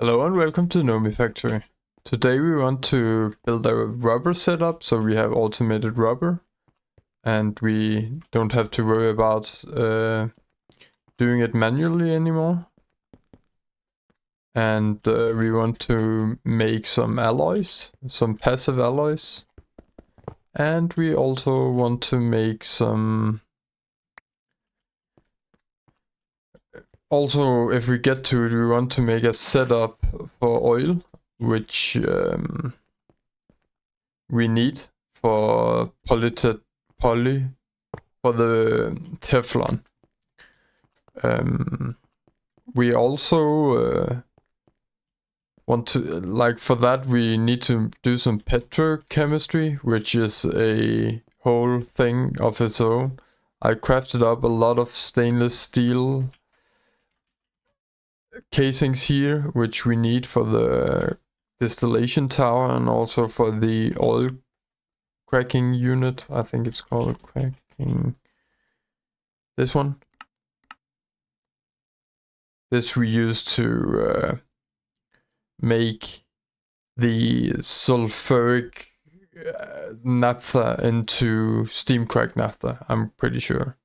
Hello and welcome to Nomifactory. Today we want to build a rubber setup so we have automated rubber and we don't have to worry about doing it manually anymore. And we want to make some alloys, some passive alloys. And we also want to make some... Also, if we get to it, we want to make a setup for oil, which we need for for the Teflon. We also want to, like, for that we need to do some petrochemistry, which is a whole thing of its own. I crafted up a lot of stainless steel casings here, which we need for the distillation tower and also for the oil cracking unit. I think it's called cracking. This one. This we use to make the sulfuric naphtha into steamcrack naphtha, I'm pretty sure.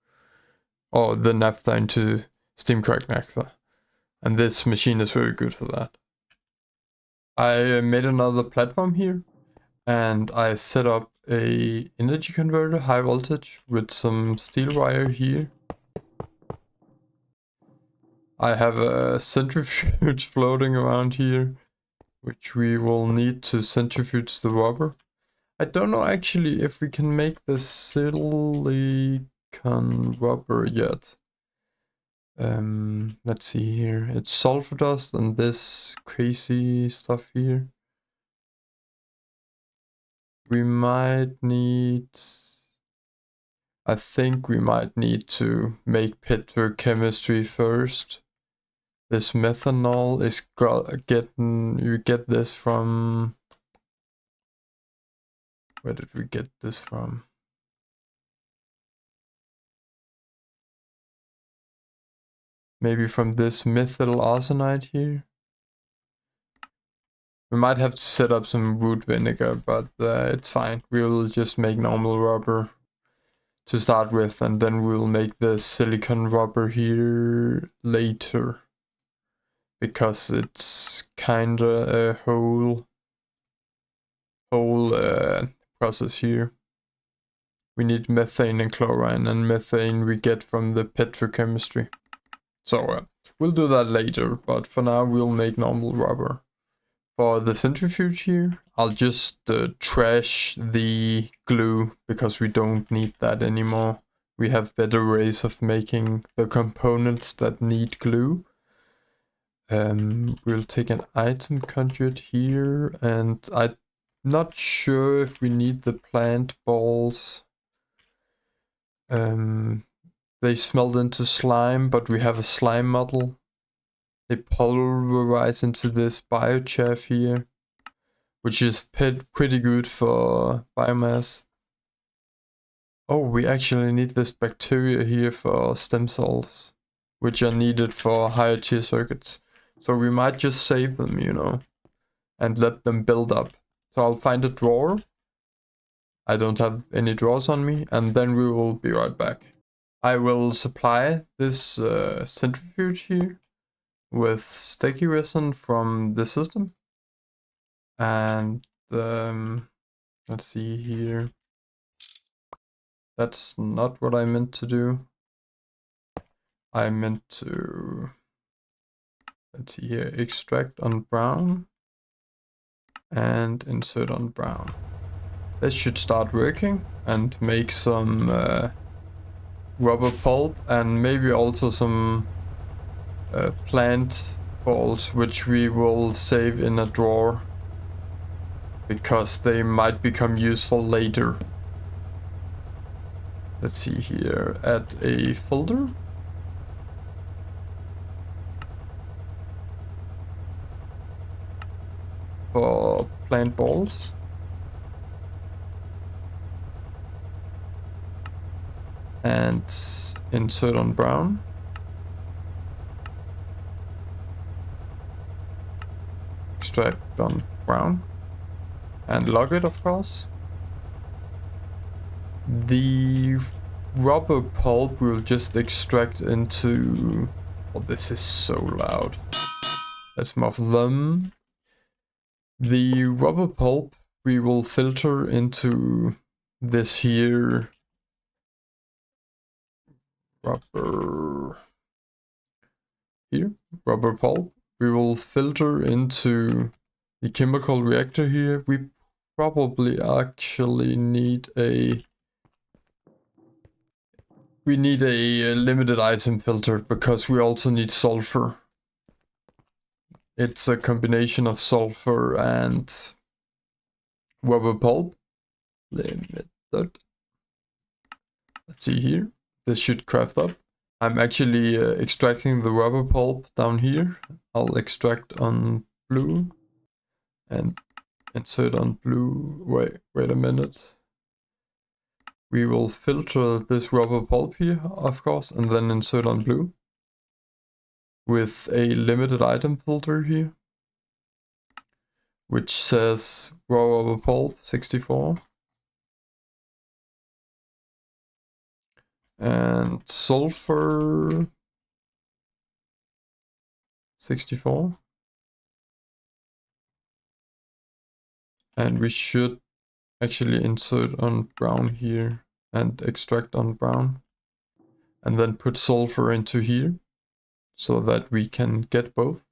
Or the naphtha into steamcrack naphtha. And this machine is very good for that. I made another platform here and I set up a energy converter, high voltage, with some steel wire here. I have a centrifuge floating around here, which we will need to centrifuge the rubber. I don't know actually if we can make the silicon rubber yet. Let's see here. It's sulfur dust and this crazy stuff here. We might need... I think we might need to make petrochemistry first. This methanol is you get this from... Where did we get this from? Maybe from this methyl arsenide here. We might have to set up some wood vinegar, but it's fine. We'll just make normal rubber to start with, and then we'll make the silicon rubber here later. Because it's kinda a whole process here. We need methane and chlorine, and methane we get from the petrochemistry. So we'll do that later, but for now we'll make normal rubber. For the centrifuge here, I'll just trash the glue because we don't need that anymore. We have better ways of making the components that need glue. We'll take an item conduit here, and I'm not sure if we need the plant balls. They smelt into slime, but we have a slime model. They pulverize into this biochaff here, which is pretty good for biomass. Oh, we actually need this bacteria here for stem cells, which are needed for higher tier circuits. So we might just save them, you know, and let them build up. So I'll find a drawer. I don't have any drawers on me, and then we will be right back. I will supply this centrifuge here with sticky resin from the system. And let's see here. That's not what I meant to do. I meant to, let's see here, extract on brown and insert on brown. This should start working and make some rubber pulp and maybe also some plant balls, which we will save in a drawer because they might become useful later. Let's see here, add a folder. For plant balls. And insert on brown. extract on brown and log it, of course. The rubber pulp we'll just extract into... Oh, this is so loud. Let's muffle them. The rubber pulp we will filter into this here rubber pulp. We will filter into the chemical reactor here. We probably actually need a limited item filter because we also need sulfur. It's a combination of sulfur and rubber pulp. Limited. Let's see here. This should craft up. I'm actually extracting the rubber pulp down here. I'll extract on blue and insert on blue. Wait a minute. We will filter this rubber pulp here, of course, and then insert on blue with a limited item filter here, which says raw rubber pulp 64. And sulfur 64. And we should actually insert on brown here and extract on brown. And then put sulfur into here so that we can get both.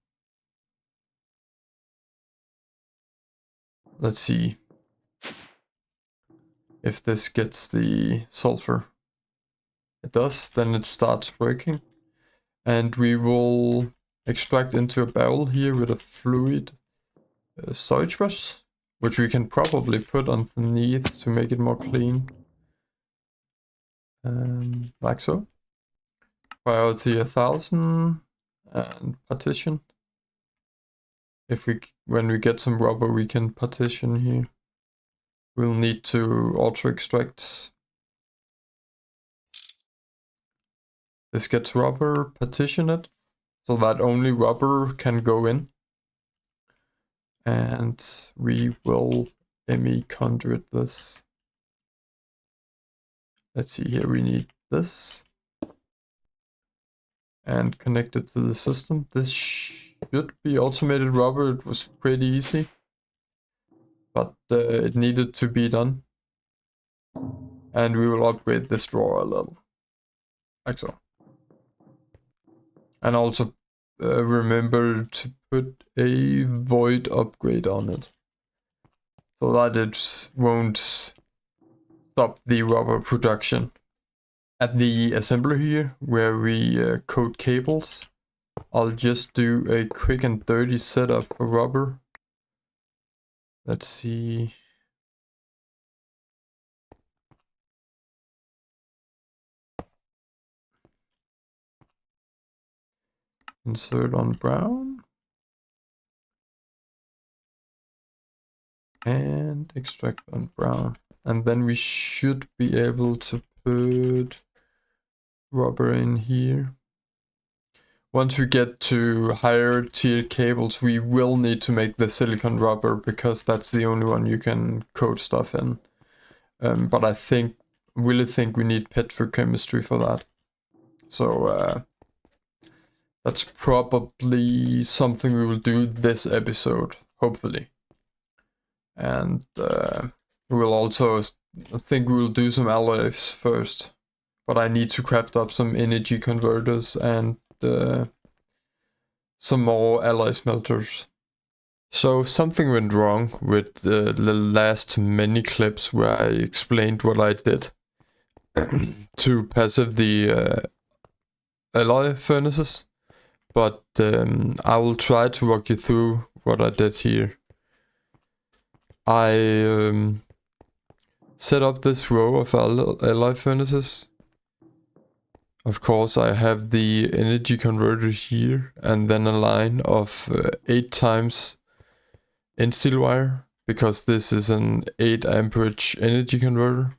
Let's see if this gets the sulfur. It does, then it starts working. And we will extract into a barrel here with a fluid storage brush, which we can probably put underneath to make it more clean. Like so. Priority 1000 and partition. When we get some rubber, we can partition here. We'll need to auto extract. This gets rubber, partition it, so that only rubber can go in. And we will ME conduit this. Let's see here, we need this. And connect it to the system. This should be automated rubber, it was pretty easy. But it needed to be done. And we will upgrade this drawer a little. Like so. And also remember to put a void upgrade on it. So that it won't stop the rubber production. At the assembler here, where we coat cables, I'll just do a quick and dirty setup for rubber. Let's see. Insert on brown. And extract on brown. And then we should be able to put rubber in here. Once we get to higher tier cables, we will need to make the silicon rubber because that's the only one you can coat stuff in. But I really think we need petrochemistry for that. So that's probably something we will do this episode, hopefully. And we'll also, I think we will do some alloys first. But I need to craft up some energy converters and some more alloy smelters. So something went wrong with the last many clips where I explained what I did to passive the alloy furnaces. But I will try to walk you through what I did here. I set up this row of alloy furnaces. Of course, I have the energy converter here and then a line of 8 times in steel wire because this is an 8 amperage energy converter.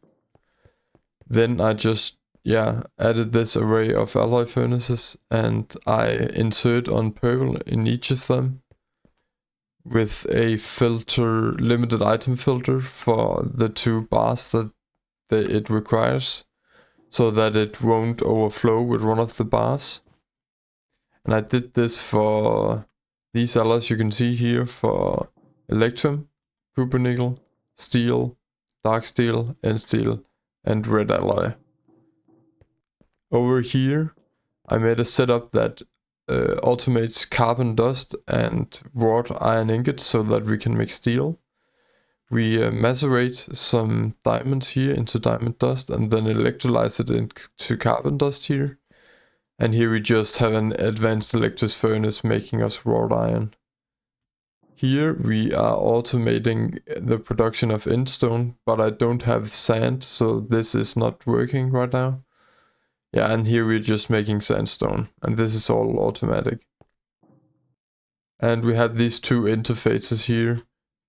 Then I just added this array of alloy furnaces and I insert on purple in each of them with a filter, limited item filter for the 2 bars that it requires, so that it won't overflow with one of the bars. And I did this for these alloys you can see here, for electrum, copper nickel, steel, dark steel, N steel, and red alloy. Over here I made a setup that automates carbon dust and wrought iron ingots so that we can make steel. We macerate some diamonds here into diamond dust and then electrolyze it into carbon dust here. And here we just have an advanced electric furnace making us wrought iron. Here we are automating the production of endstone, but I don't have sand, so this is not working right now. Yeah, and here we're just making sandstone, and this is all automatic. And we have these 2 interfaces here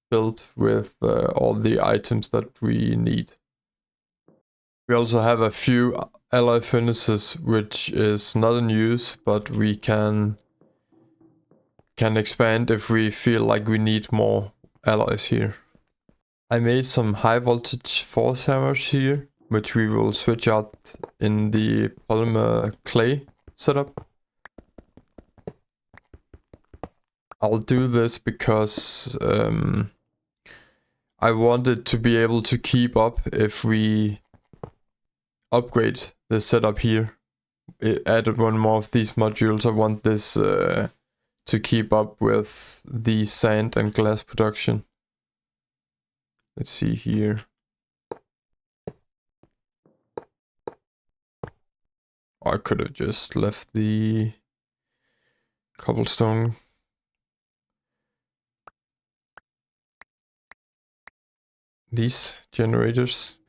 built with all the items that we need. We also have a few alloy furnaces which is not in use, but we can expand if we feel like we need more alloys here. I made some high voltage forgehammers here, which we will switch out in the polymer clay setup. I'll do this because I wanted to be able to keep up if we upgrade the setup here. It added one more of these modules. I want this to keep up with the sand and glass production. Let's see here. I could have just left the cobblestone. These generators.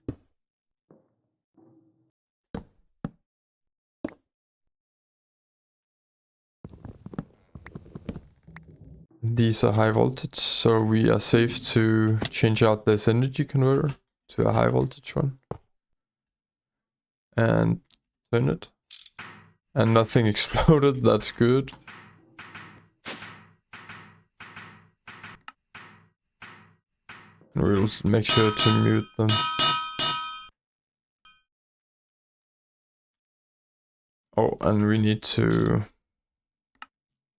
These are high voltage, so we are safe to change out this energy converter to a high voltage one. And turn it. And nothing exploded, that's good. And we'll make sure to mute them. Oh, and we need to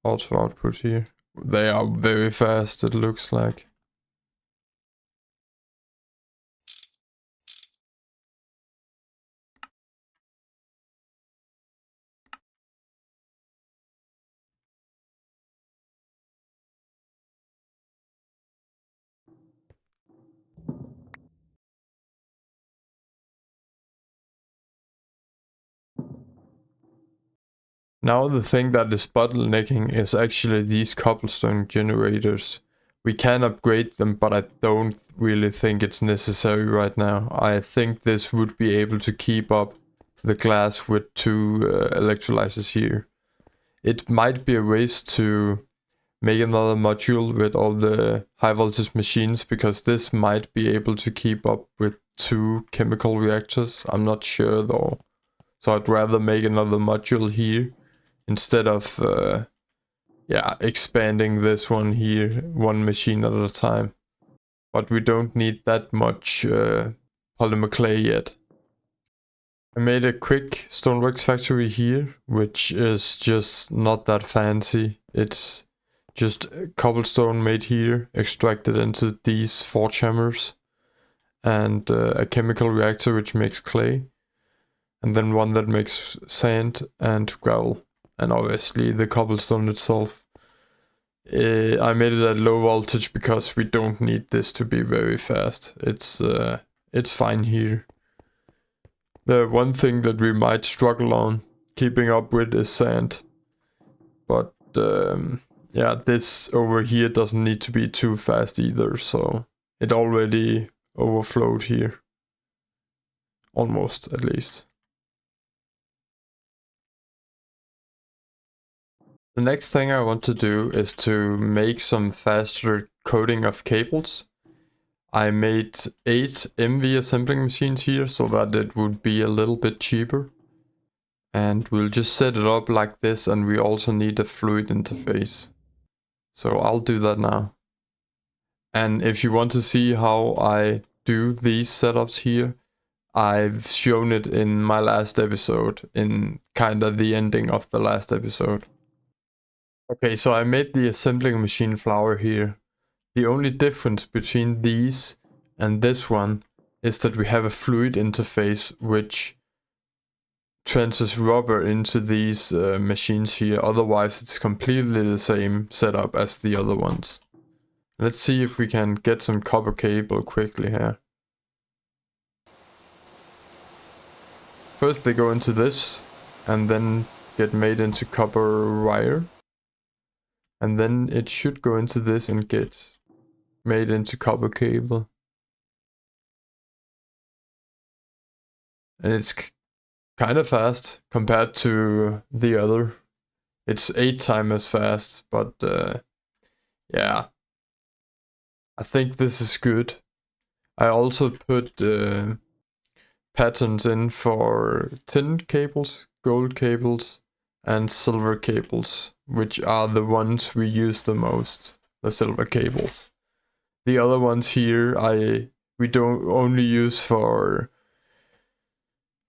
auto output here. They are very fast, it looks like. Now the thing that is bottlenecking is actually these cobblestone generators. We can upgrade them, but I don't really think it's necessary right now. I think this would be able to keep up the glass with 2 electrolyzers here. It might be a waste to make another module with all the high voltage machines, because this might be able to keep up with 2 chemical reactors. I'm not sure though. So I'd rather make another module here instead of expanding this one here, 1 machine at a time. But we don't need that much polymer clay yet. I made a quick Stoneworks factory here, which is just not that fancy. It's just cobblestone made here, extracted into these forgehammers, and a chemical reactor which makes clay, and then one that makes sand and gravel, and obviously the cobblestone itself. I made it at low voltage because we don't need this to be very fast. It's fine here. The one thing that we might struggle on keeping up with is sand, but yeah, this over here doesn't need to be too fast either, so it already overflowed here. Almost, at least. The next thing I want to do is to make some faster coding of cables. I made 8 MV assembling machines here so that it would be a little bit cheaper. And we'll just set it up like this, and we also need a fluid interface. So I'll do that now. And if you want to see how I do these setups here, I've shown it in my last episode, in kind of the ending of the last episode. Okay, so I made the assembling machine flower here. The only difference between these and this one is that we have a fluid interface which transfers rubber into these machines here. Otherwise it's completely the same setup as the other ones. Let's see if we can get some copper cable quickly here. First they go into this and then get made into copper wire. And then it should go into this and get made into copper cable. And it's kind of fast compared to the other. It's 8 times as fast, but yeah. I think this is good. I also put patterns in for tin cables, gold cables, and silver cables, which are the ones we use the most, the silver cables. The other ones here we don't only use for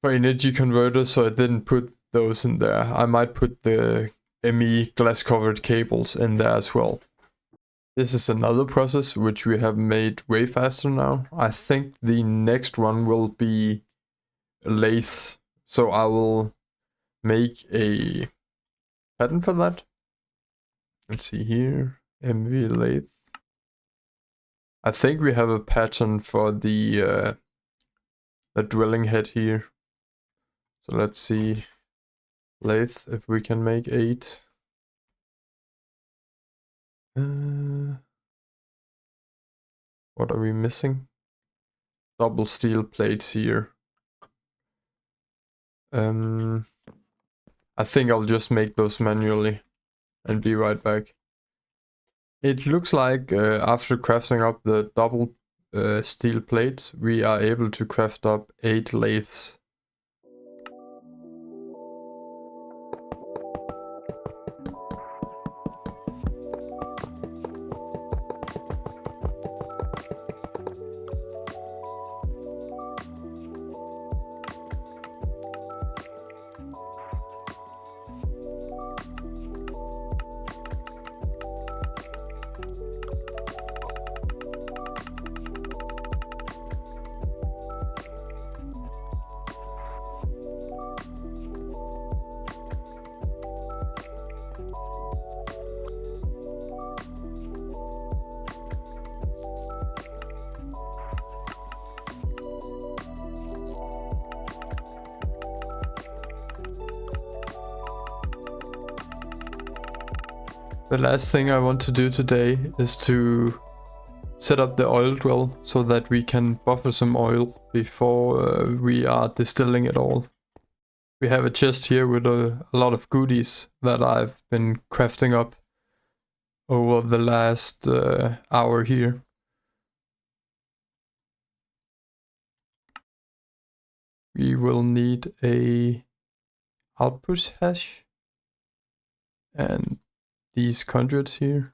energy converters, so I didn't put those in there. I might put the ME glass covered cables in there as well. This is another process which we have made way faster now. I think the next one will be lathe, so I will make a pattern for that. Let's see here, MV lathe. I think we have a pattern for the drilling head here. So let's see, lathe, if we can make 8. What are we missing? Double steel plates here. I think I'll just make those manually and be right back. It looks like after crafting up the double steel plates, we are able to craft up 8 lathes. The last thing I want to do today is to set up the oil drill so that we can buffer some oil before we are distilling it all. We have a chest here with a lot of goodies that I've been crafting up over the last hour here. We will need a output hash and these conduits here.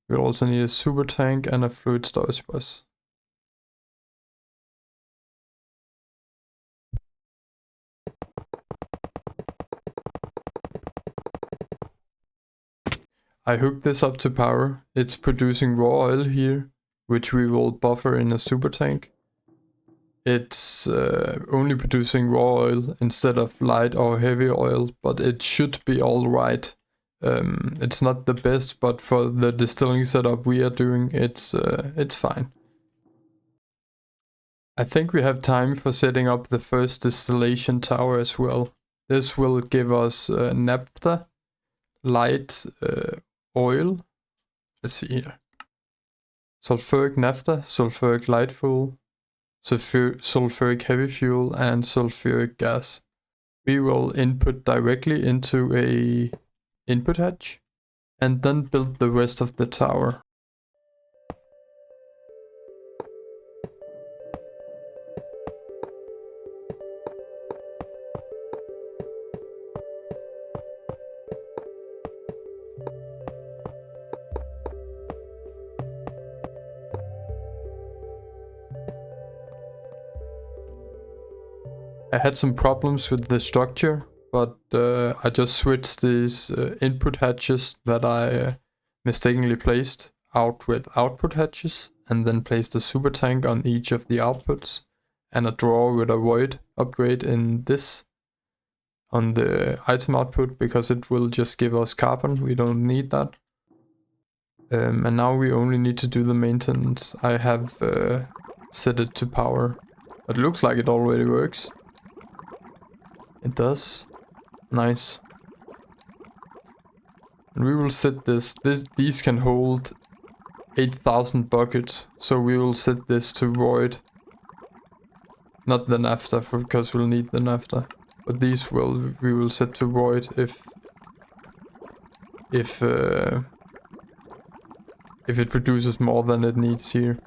We'll also need a super tank and a fluid storage bus. I hooked this up to power. It's producing raw oil here, which we will buffer in a super tank. It's only producing raw oil instead of light or heavy oil, but it should be alright. It's not the best, but for the distilling setup we are doing, it's fine. I think we have time for setting up the first distillation tower as well. This will give us naphtha, light oil. Let's see here. Sulfuric naphtha, sulfuric light fuel, sulfuric heavy fuel, and sulfuric gas. We will input directly into a input hatch and then build the rest of the tower. I had some problems with the structure, but I just switched these input hatches that I mistakenly placed out with output hatches, and then placed a super tank on each of the outputs, and a drawer with a void upgrade in this on the item output, because it will just give us carbon. We don't need that. And now we only need to do the maintenance. I have set it to power. It looks like it already works. It does. Nice. And we will set these can hold 8,000 buckets, so we will set this to void. Not the naphtha, because we'll need the naphtha. But these we will set to void if it produces more than it needs here.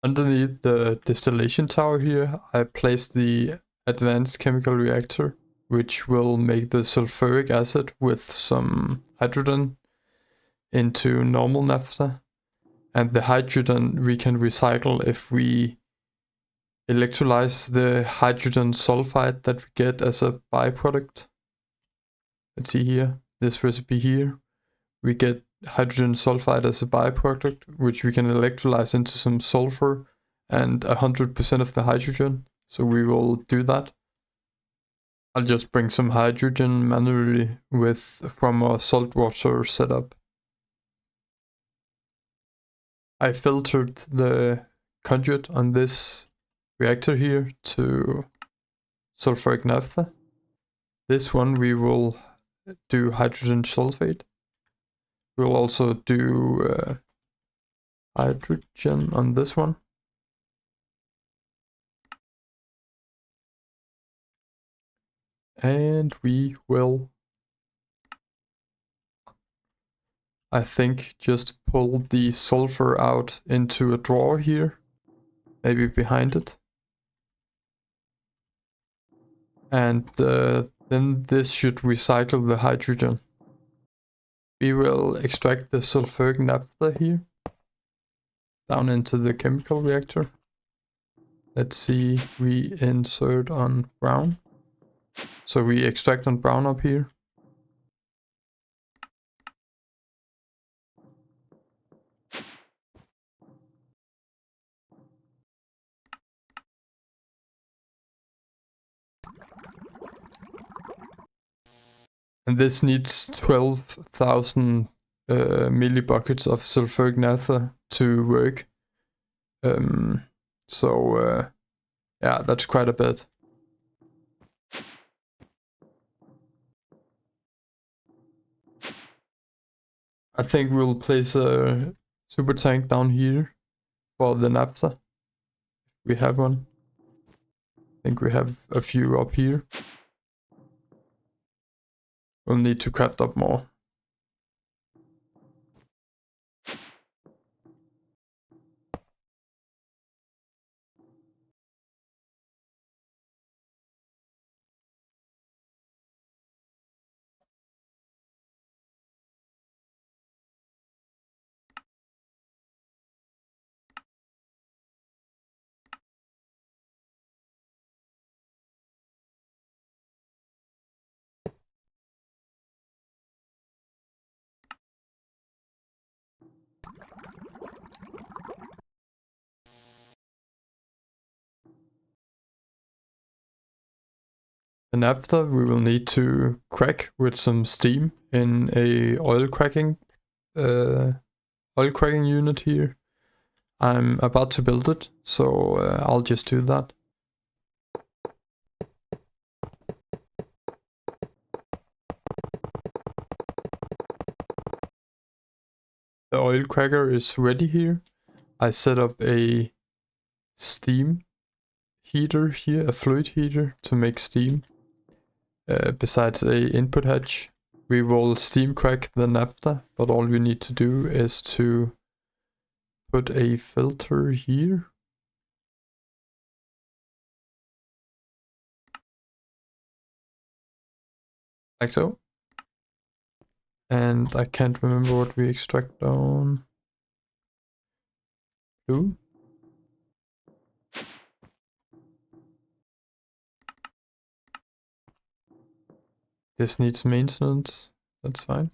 Underneath the distillation tower here, I placed the advanced chemical reactor, which will make the sulfuric acid with some hydrogen into normal naphtha. And the hydrogen we can recycle if we electrolyze the hydrogen sulfide that we get as a byproduct. Let's see here, this recipe here. We get hydrogen sulfide as a byproduct, which we can electrolyze into some sulfur and 100% of the hydrogen. So we will do that. I'll just bring some hydrogen manually from a saltwater setup. I filtered the conduit on this reactor here to sulfuric naphtha. This one we will do hydrogen sulfate. We'll also do hydrogen on this one. And we will, I think, just pull the sulfur out into a drawer here, maybe behind it. And then this should recycle the hydrogen. We will extract the sulfuric naphtha here, down into the chemical reactor. Let's see, we insert on brown. So we extract on brown up here. And this needs 12,000 millibuckets of sulfuric naphtha to work. Yeah, that's quite a bit. I think we'll place a super tank down here for the naphtha. We have one. I think we have a few up here. We'll need to craft up more. The naphtha we will need to crack with some steam in a oil cracking unit here. I'm about to build it, so I'll just do that. The oil cracker is ready here. I set up a steam heater here, a fluid heater to make steam. Besides a input hatch, we will steam crack the naphtha, but all we need to do is to put a filter here. Like so. And I can't remember what we extract on. Blue. This needs maintenance. That's fine.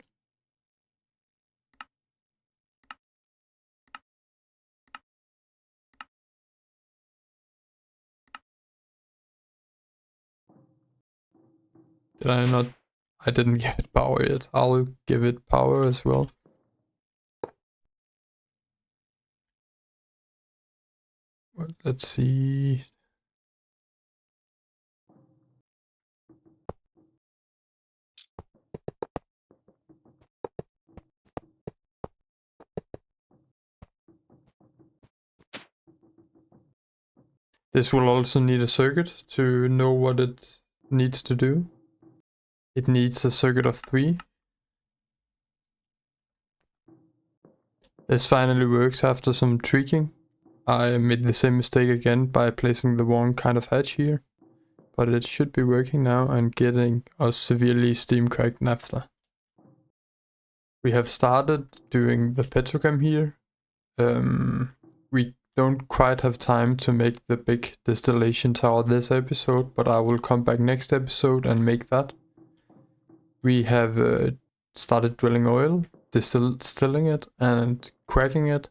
Did I not? I didn't give it power yet. I'll give it power as well. Well, let's see. This will also need a circuit to know what it needs to do. It needs a circuit of 3. This finally works after some tweaking. I made the same mistake again by placing the wrong kind of hatch here. But it should be working now and getting us severely steam-cracked naphtha. We have started doing the petrochem here. We don't quite have time to make the big distillation tower this episode, but I will come back next episode and make that. We have started drilling oil, distilling it and cracking it.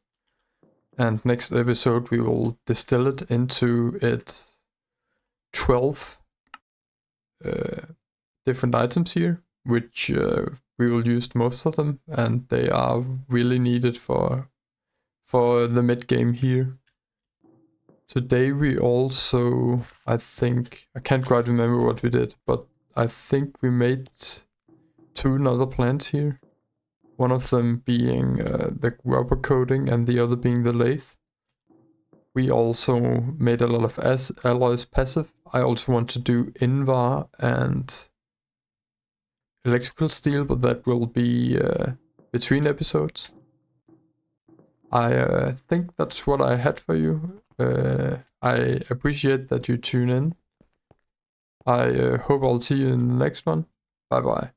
And next episode we will distill it into its 12 different items here, which we will use most of them, and they are really needed for the mid game here. Today we also, I can't quite remember what we did, but I think we made 2 other plants here. One of them being the rubber coating and the other being the lathe. We also made a lot of alloys passive. I also want to do Invar and electrical steel, but that will be between episodes. I think that's what I had for you. I appreciate that you tune in. I hope I'll see you in the next one. Bye bye.